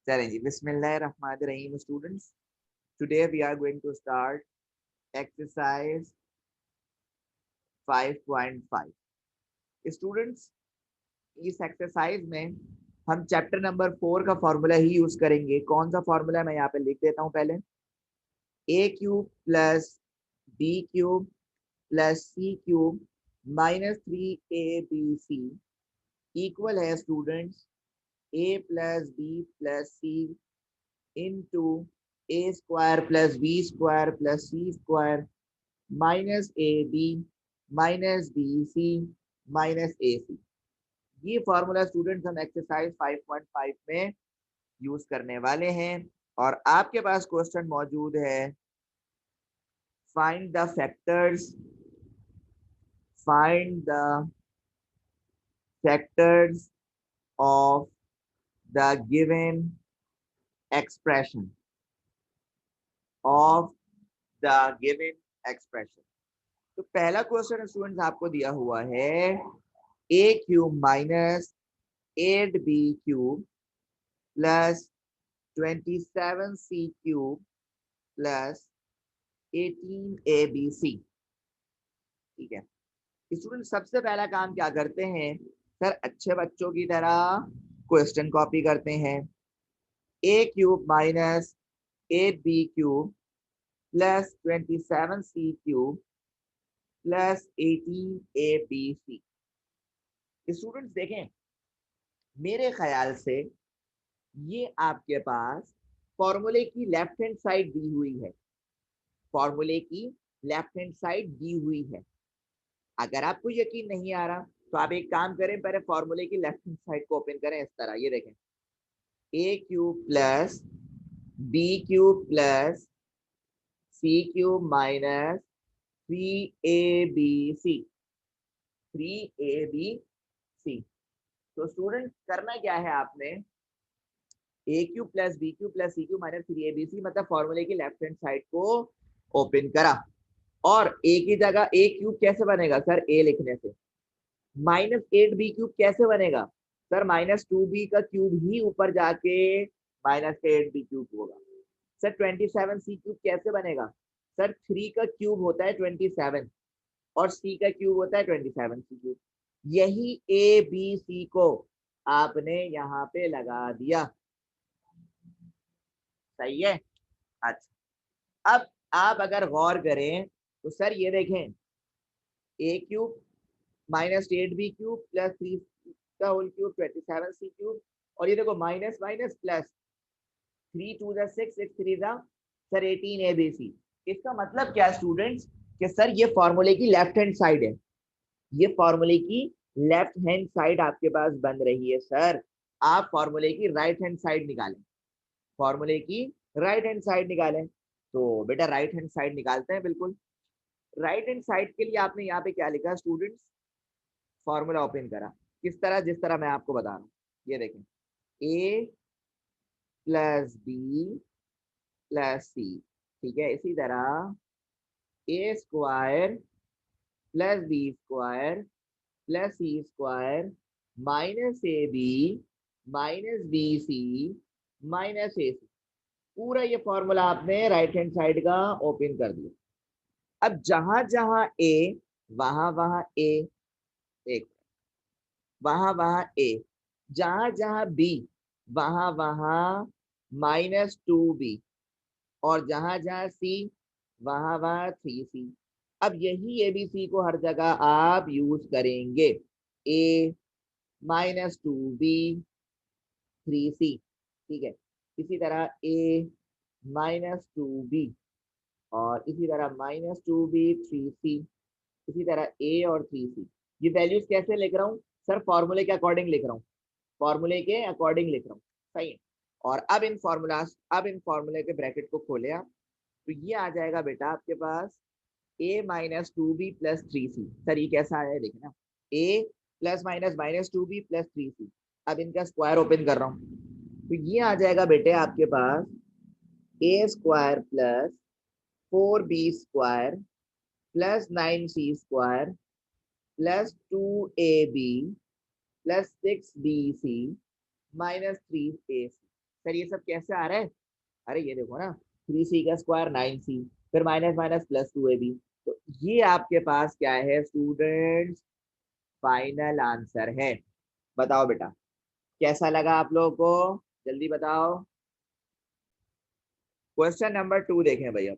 चलें जी, बिस्मिल्लाहिर्रहमानिर्रहीम students. Today we are going to start exercise 5.5। Students, इस एक्सरसाइज में हम चैप्टर नंबर 4 का फॉर्मूला ही यूज करेंगे। कौन सा फॉर्मूला मैं यहाँ पे लिख देता हूँ पहले। A cube plus B cube plus C cube minus 3ab equal है students A plus B plus C into A square plus B square plus C square minus A B minus B C minus A C. ये formula students हम exercise 5.5 में use करने वाले हैं। और आपके पास question मौजूद है, find the factors, find the factors of the given expression, of the given expression. तो पहला क्वेश्चन स्टूडेंट्स आपको दिया हुआ है A cube minus 8b cube plus 27c cube plus 18abc। ठीक है स्टूडेंट, सबसे पहला काम क्या करते हैं सर, अच्छे बच्चों की तरह क्वेश्चन कॉपी करते हैं। A cube minus 8b cube plus 27c cube plus 18abc। Students देखें, मेरे ख्याल से ये आपके पास फॉर्मूले की लेफ्ट हैंड साइड दी हुई है, फॉर्मूले की लेफ्ट हैंड साइड दी हुई है। अगर आपको यकीन नहीं आ रहा तो आप एक काम करें, पहले फॉर्मूले की लेफ्ट हैंड साइड को ओपन करें इस तरह। ये देखें, A cube plus B cube plus C cube minus 3abc, 3abc। तो स्टूडेंट करना क्या है आपने, A cube plus B cube plus C cube minus 3abc मतलब फॉर्मूले की लेफ्ट हैंड साइड को ओपन करा। और ए की जगह ए क्यूब कैसे बनेगा सर, ए लिखने से। माइनस 8b क्यूब कैसे बनेगा सर, माइनस 2b का क्यूब ही ऊपर जाके माइनस 8b क्यूब होगा। सर 27c क्यूब कैसे बनेगा सर, 3 का क्यूब होता है 27 और c का क्यूब होता है 27c क्यूब। यही ए बी सी को आपने यहाँ पे लगा दिया, सही है। अच्छा, अब आप अगर गौर करें तो सर ये देखें, A cube minus 8b cube plus 3 का होल क्यूब 27c क्यूब, और ये देखो माइनस माइनस प्लस, 3 2 जा 6 6 3 जा सर 18abc। इसका मतलब क्या स्टूडेंट्स कि सर ये फॉर्मूले की लेफ्ट हैंड साइड है, ये फॉर्मूले की लेफ्ट हैंड साइड आपके पास बन रही है। सर आप फॉर्मूले की राइट हैंड साइड निकालें, फॉर्मूले की राइट हैंड साइड निकालें। तो बेटा राइट हैंड साइड निकालते हैं। बिल्कुल, राइट हैंड साइड के लिए आपने यहाँ पे क्या लिखा स्टूडेंट्स, फॉर्मूला ओपन करा किस तरह, जिस तरह मैं आपको बता रहा हूँ। ये देखें, A plus B plus C, ठीक है। इसी तरह A square plus B square plus C square minus A B minus B C minus A C. पूरा ये फॉर्मूला आपने राइट हैंड साइड का ओपन कर दिया। अब जहां जहां ए वहां वहां ए, एक वहां वहां ए, जहां जहां बी वहां वहां -2b, और जहां जहां सी वहां वहां 3c। अब यही एबीसी को हर जगह आप यूज करेंगे, ए -2b 3c, ठीक है। इसी तरह ए -2b और इसी तरह -2b 3c, इसी तरह ए और 3c। ये वैल्यूज कैसे लिख रहा हूँ सर, फॉर्मूले के अकॉर्डिंग लिख रहा हूँ, फॉर्मूले के अकॉर्डिंग लिख रहा हूँ, सही है। और अब इन फॉर्मूले के ब्रैकेट को खोले आप, तो ये आ जाएगा बेटा आपके पास a -2b plus 3c। Sir ये कैसा आया है देखना, a plus minus -2b plus 3c। अब इनका स्क्वायर ओपन कर रहा हूँ, तो ये आ जाएगा बेटे आपके पास a square plus 4b square plus 9c square plus 2ab plus 6bc minus 3ac। Sir ये सब कैसे आ रहा है? अरे ये देखो ना, 3c का स्क्वायर 9c, फिर माइनस माइनस प्लस 2ab। तो ये आपके पास क्या है स्टूडेंट्स? फाइनल आंसर है। बताओ बेटा, कैसा लगा आप लोगों को? जल्दी बताओ। क्वेश्चन नंबर 2 देखें भैया।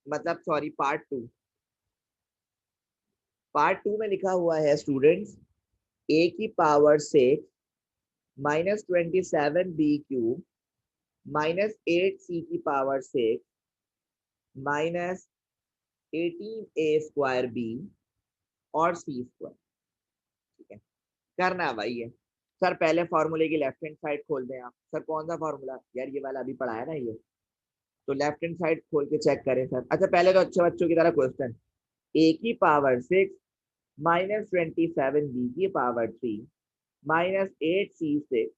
मतलब सॉरी, पार्ट 2। पार्ट 2 में लिखा हुआ है स्टूडेंट्स, a की power 6 minus 27b³ minus 8c की पावर 6 माइनस 18a² b और c²। ठीक है, करना है भाई ये। सर पहले फॉर्मूले की लेफ्ट हैंड साइड खोल दें आप। सर कौन सा फॉर्मूला? यार ये वाला अभी पढ़ा है ना ये। तो लेफ्ट हैंड साइड खोल के चेक करें सर। अच्छा पहले तो अच्छे बच्चों की तरह क्वेश्चन, a की पावर 6 माइनस 27b की power 3 minus 8c6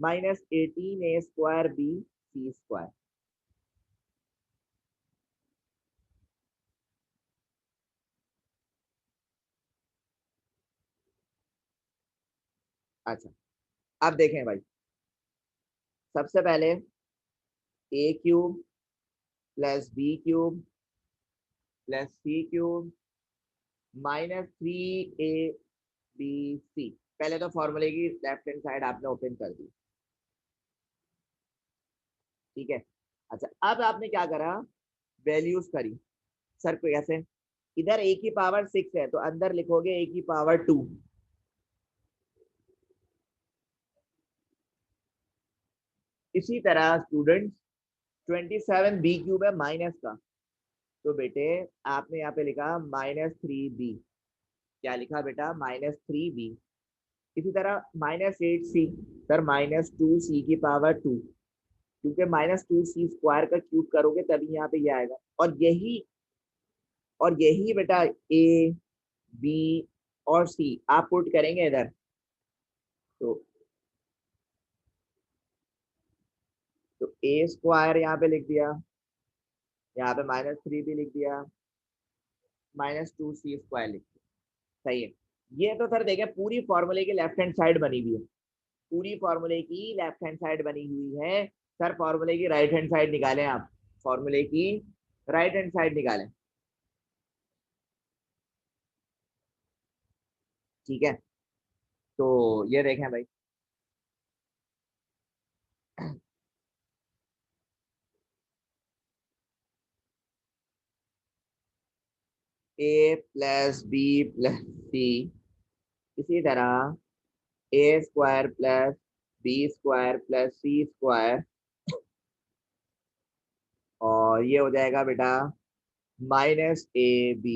minus 18a² b c²। अच्छा अब देखें भाई, सबसे पहले a³ plus b³ plus c³ minus 3abc। पहले तो फॉर्मूले की लेफ्ट हैंड साइड आपने ओपन कर दी। ठीक है। अच्छा अब आपने क्या करा? वैल्यूज करी। सर को कैसे? इधर a की पावर 6 है तो अंदर लिखोगे a की पावर 2। इसी तरह स्टूडेंट्स 27b³ है माइनस का, तो बेटे आपने यहाँ पे लिखा -3b। क्या लिखा बेटा? -3b। इसी तरह -8c, सर -2c की पावर 2, क्योंकि -2c² का क्यूब करोगे तभी यहाँ पे ये आएगा। और यही बेटा a b और c आप पुट करेंगे इधर, तो a² यहाँ पे लिख दिया, यहाँ पे -3b लिख दिया, -2c² लिख दिया। सही है। ये तो सर देखें पूरी फॉर्मूले की लेफ्ट हैंड साइड बनी हुई है। पूरी फॉर्मूले की लेफ्ट हैंड साइड बनी हुई है। सर फॉर्मूले की राइट हैंड साइड निकालें आप। फॉर्मूले की राइट हैंड साइड निकालें। ठीक है, तो ये देखें भाई, a प्लस बी प्लस सी, इसी तरह a² plus b² plus c², और ये हो जाएगा बेटा -ab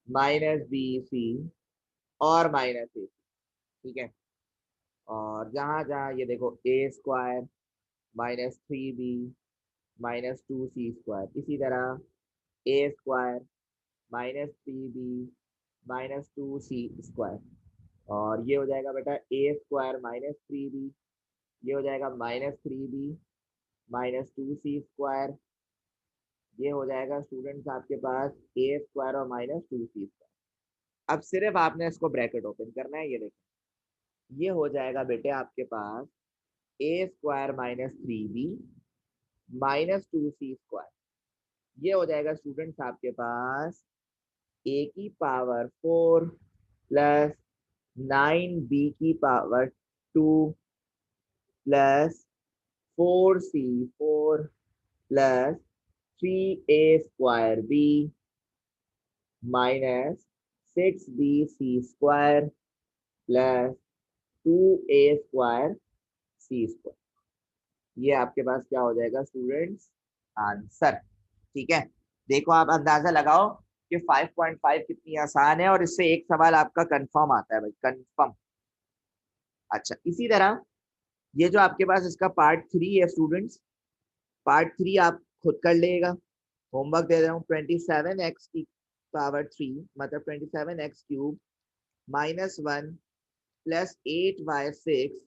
-bc और -ac। ठीक है, और जहां जहां ये देखो a² -3b -2c², इसी तरह a² -3b -2c², और ये हो जाएगा बेटा a² -3b, ये हो जाएगा -3b -2c², ये हो जाएगा स्टूडेंट्स आपके पास a² और -2c²। अब सिर्फ आपने इसको ब्रैकेट ओपन करना है। ये देखो, ये हो जाएगा बेटे आपके पास a² -3b -2c²। ये हो जाएगा स्टूडेंट्स आपके पास a की पावर 4 प्लस 9b की power 2 plus 4c4 plus 3a² b minus 6bc² plus 2a²c²। ये आपके पास क्या हो जाएगा स्टूडेंट्स? आंसर। ठीक है, देखो आप अंदाजा लगाओ कि 5.5 कितनी आसान है, और इससे एक सवाल आपका कंफर्म आता है भाई, कंफर्म। अच्छा इसी तरह ये जो आपके पास इसका पार्ट 3 है स्टूडेंट्स, पार्ट 3 आप खुद कर लेगा। होमवर्क दे रहा हूँ। 27x की पावर 3 मतलब 27x³ -1 plus 8y6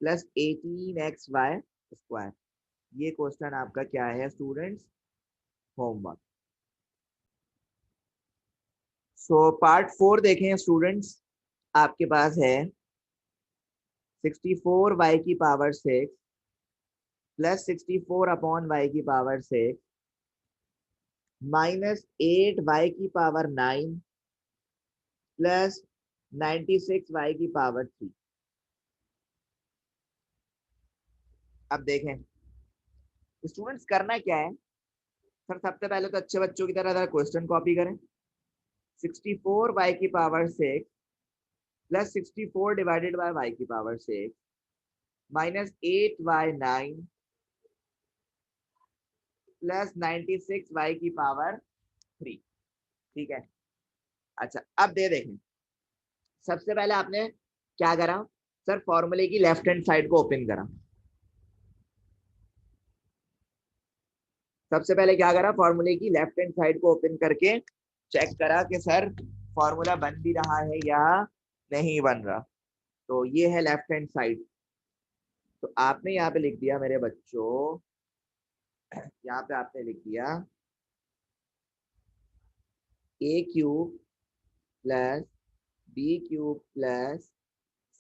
plus 18xy²। ये क्वेश्चन आपका क्या है स्टूडेंट्स? होमवर्क। सो पार्ट 4 देखें स्टूडेंट्स। आपके पास है 64 y की पावर 6 प्लस 64 अपॉन y की पावर 6 -8 y की पावर 9 प्लस 96 y की पावर 3। अब देखें स्टूडेंट्स करना क्या है सर, सबसे पहले तो अच्छे बच्चों की तरह क्वेश्चन कॉपी करें। 64 y की power 6 plus 64 divided by y की पावर 6 -8 y9 प्लस 96 y की पावर 3। ठीक है। अच्छा अब दे देखें, सबसे पहले आपने क्या करा सर, फॉर्मूले की लेफ्ट हैंड साइड को ओपन करा। सबसे पहले क्या करा, फॉर्मूले की लेफ्ट हैंड साइड को ओपन करके चेक करा कि सर फॉर्मूला बन भी रहा है या नहीं बन रहा। तो ये है लेफ्ट हैंड साइड। तो आपने यहाँ पे लिख दिया मेरे बच्चों, यहाँ पे आपने लिख दिया a³ plus b³ plus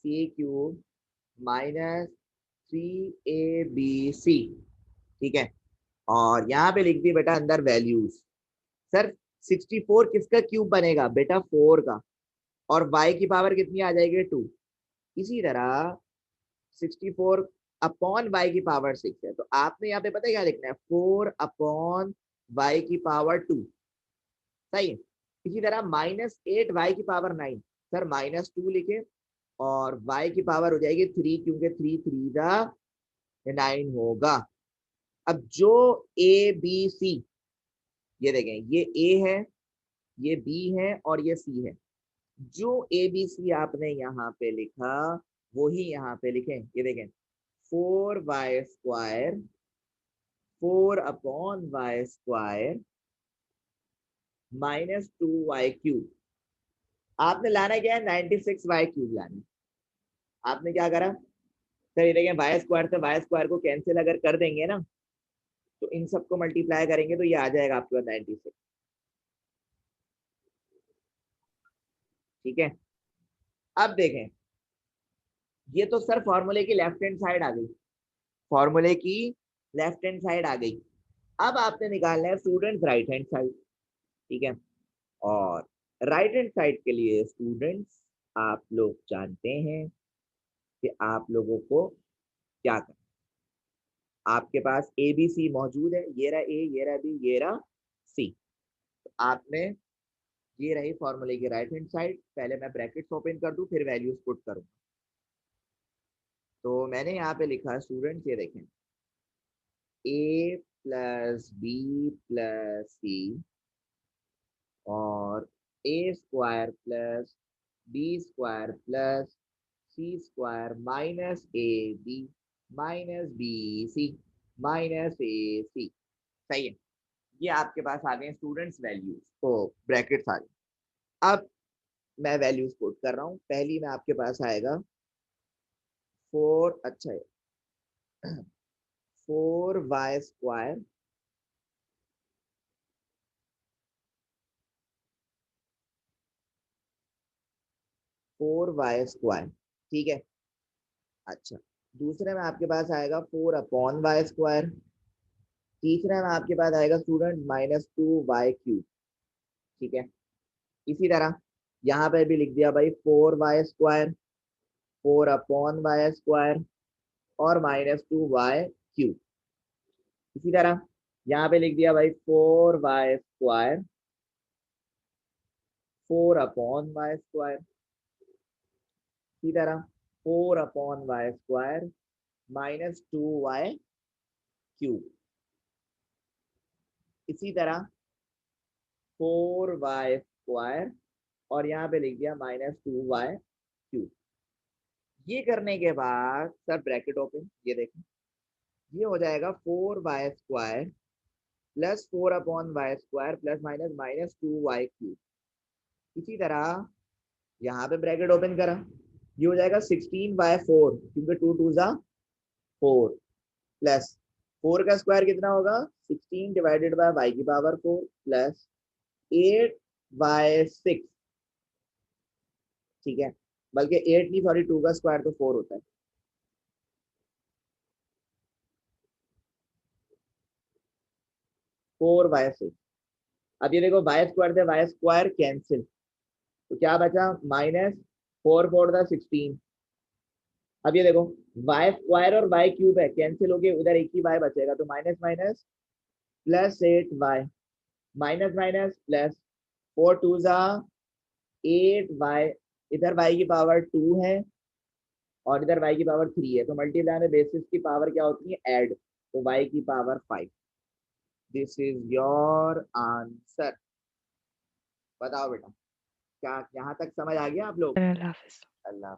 c³ -3abc। ठीक है। और यहाँ पे लिख दी बेटा अंदर वैल्यूज। सर 64 किसका क्यूब बनेगा बेटा, 4 का। और y की पावर कितनी आ जाएगी, 2। इसी तरह 64 अपॉन y की पावर 6 है, तो आपने यहाँ पे पता है क्या लिखना है, 4 अपॉन y की पावर 2। सही है। इसी तरह -8 y की पावर 9, सर -2 लिखे और y की पावर हो जाएगी 3, क्योंकि 3 3 जा 9 होगा। अब जो ए बी सी, ये देखें ये ए है, ये बी है और ये सी है। जो ए बी सी आपने यहाँ पे लिखा वो ही यहाँ पे लिखें। ये देखें 4y², 4/y² -2y³ आपने लाना क्या है, 96y³ लाना। आपने क्या करा सर, ये देखें y² से y² को कैंसिल अगर कर देंगे ना, तो इन सबको मल्टीप्लाई करेंगे तो ये आ जाएगा आपके पास 96। ठीक है। अब देखें, ये तो सर फॉर्मूले की लेफ्ट हैंड साइड आ गई, फॉर्मूले की लेफ्ट हैंड साइड आ गई। अब आपने निकालना है स्टूडेंट राइट हैंड साइड। ठीक है। और राइट हैंड साइड के लिए स्टूडेंट्स आप लोग जानते हैं कि आप लोगों को क्या करना। आपके पास ए बी सी मौजूद है, ये रहा ए, ये रहा बी, ये रहा सी। तो आपने ये रही फॉर्मूले की राइट हैंड साइड। पहले मैं ब्रैकेट्स ओपन कर दूं फिर वैल्यूज पुट करूं। तो मैंने यहाँ पे लिखा स्टूडेंट्स, ये देखें ए प्लस बी प्लस सी और a² plus b² plus c² -ab -bc -ac। सही है। ये आपके पास आ गए स्टूडेंट्स वैल्यूज, तो ब्रैकेट्स आ गए। अब मैं वैल्यूज पुट कर रहा हूँ। पहली में आपके पास आएगा 4, अच्छा है 4y², 4y²। ठीक है। अच्छा, दूसरे में आपके पास आएगा 4/y²। तीसरे में आपके पास आएगा स्टूडेंट -2y³। ठीक है। इसी तरह यहाँ पे भी लिख दिया भाई 4y², 4/y² और -2y³। इसी तरह यहाँ पे लिख दिया भाई 4y², 4/y²। इसी तरह 4/y² -2y³। इसी तरह 4y² और यहाँ पे लिख दिया -2y³। ये करने के बाद सर ब्रैकेट ओपन, ये देखें ये हो जाएगा 4y² plus 4/y² plus minus -2y³। इसी तरह यहाँ पे ब्रैकेट ओपन करा, ये हो जाएगा 16/4, क्योंकि 2 2 जा 4 प्लस 4 का स्क्वायर कितना होगा 16 डिवाइडेड बाय y की पावर 4 प्लस 8/6। ठीक है। बल्कि 8 नहीं, सॉरी 2 का स्क्वायर तो 4 होता है। फोर वाई से, अब ये देखो वाई स्क्वायर से वाई स्क्वायर कैंसिल, तो क्या बचा माइनस 4 4 16। अब ये देखो वाई स्क्वायर और वाई क्यूब है, कैंसिल हो गए, उधर एक ही वाई बचेगा, तो minus minus +8 y, minus minus plus, 4 2 8 y, इधर वाई की पावर 2 है और इधर y की पावर 3 है, तो मल्टीप्लाई में बेसिस की पावर क्या होती है ऐड, तो y की power 5। This is your answer. बताओ बेटा, क्या यहाँ तक समझ आ गया आप लोग? अल्लाह हाफिज। अल्लाह।